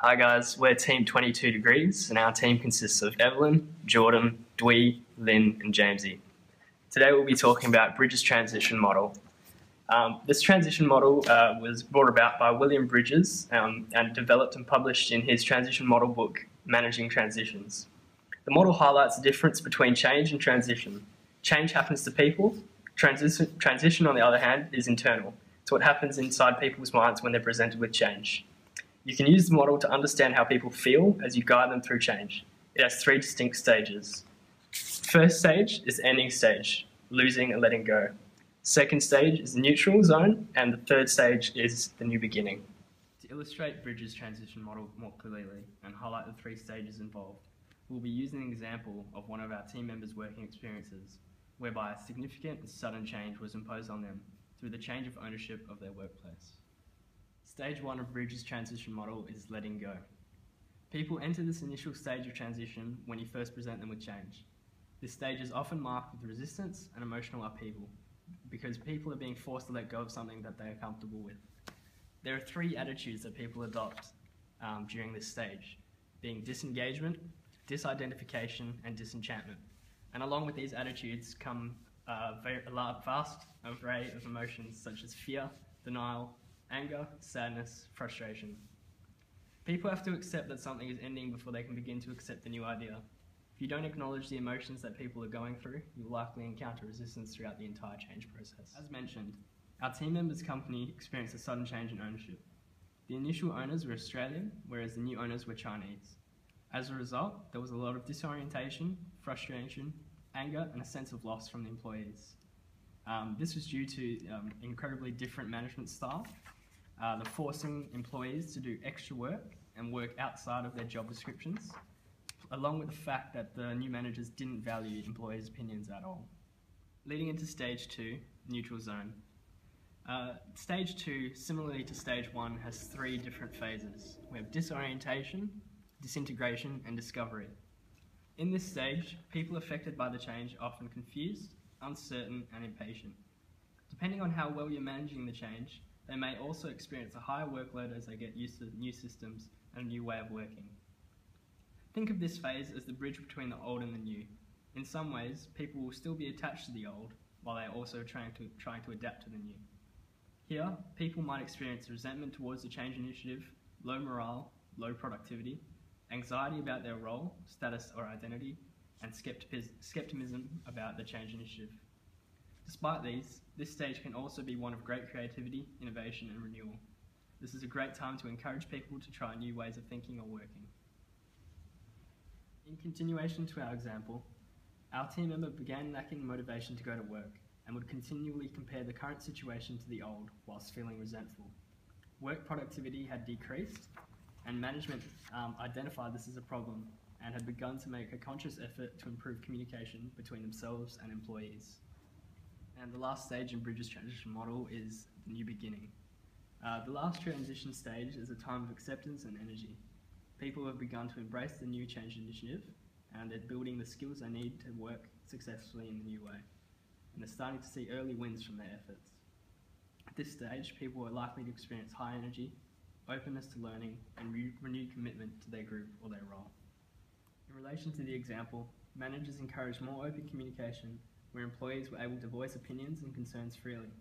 Hi guys, we're Team 22 Degrees and our team consists of Evelyn, Jordan, Dwee, Lynn and Jamesy. Today we'll be talking about Bridges' transition model. This transition model was brought about by William Bridges and developed and published in his transition model book, Managing Transitions. The model highlights the difference between change and transition. Change happens to people. Transition, on the other hand, is internal. It's what happens inside people's minds when they're presented with change. You can use the model to understand how people feel as you guide them through change. It has three distinct stages. First stage is the ending stage, losing and letting go. Second stage is the neutral zone, and the third stage is the new beginning. To illustrate Bridges' transition model more clearly and highlight the three stages involved, we'll be using an example of one of our team members' working experiences, whereby a significant and sudden change was imposed on them through the change of ownership of their workplace. Stage 1 of Bridges' transition model is letting go. People enter this initial stage of transition when you first present them with change. This stage is often marked with resistance and emotional upheaval because people are being forced to let go of something that they are comfortable with. There are three attitudes that people adopt during this stage, being disengagement, disidentification, and disenchantment. And along with these attitudes come a vast array of emotions such as fear, denial, anger, sadness, frustration. People have to accept that something is ending before they can begin to accept the new idea. If you don't acknowledge the emotions that people are going through, you will likely encounter resistance throughout the entire change process. As mentioned, our team members' company experienced a sudden change in ownership. The initial owners were Australian, whereas the new owners were Chinese. As a result, there was a lot of disorientation, frustration, anger, and a sense of loss from the employees. This was due to incredibly different management style, the forcing employees to do extra work and work outside of their job descriptions, along with the fact that the new managers didn't value employees' opinions at all. Leading into stage 2, neutral zone. Stage 2, similarly to stage 1, has three different phases. We have disorientation, disintegration, and discovery. In this stage, people affected by the change are often confused, uncertain, and impatient. Depending on how well you're managing the change, they may also experience a higher workload as they get used to new systems and a new way of working. Think of this phase as the bridge between the old and the new. In some ways, people will still be attached to the old, while they are also trying to adapt to the new. Here, people might experience resentment towards the change initiative, low morale, low productivity, anxiety about their role, status or identity, and skepticism about the change initiative. Despite these, this stage can also be one of great creativity, innovation and renewal. This is a great time to encourage people to try new ways of thinking or working. In continuation to our example, our team member began lacking motivation to go to work and would continually compare the current situation to the old whilst feeling resentful. Work productivity had decreased and management identified this as a problem and had begun to make a conscious effort to improve communication between themselves and employees. And the last stage in Bridges' transition model is the new beginning. The last transition stage is a time of acceptance and energy. People have begun to embrace the new change initiative and they're building the skills they need to work successfully in the new way. And they're starting to see early wins from their efforts. At this stage, people are likely to experience high energy, openness to learning, and renewed commitment to their group or their role. In relation to the example, managers encouraged more open communication where employees were able to voice opinions and concerns freely.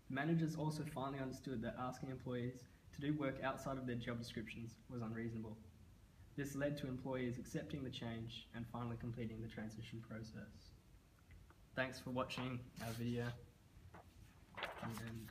Managers also finally understood that asking employees to do work outside of their job descriptions was unreasonable. This led to employees accepting the change and finally completing the transition process. Thanks for watching our video. And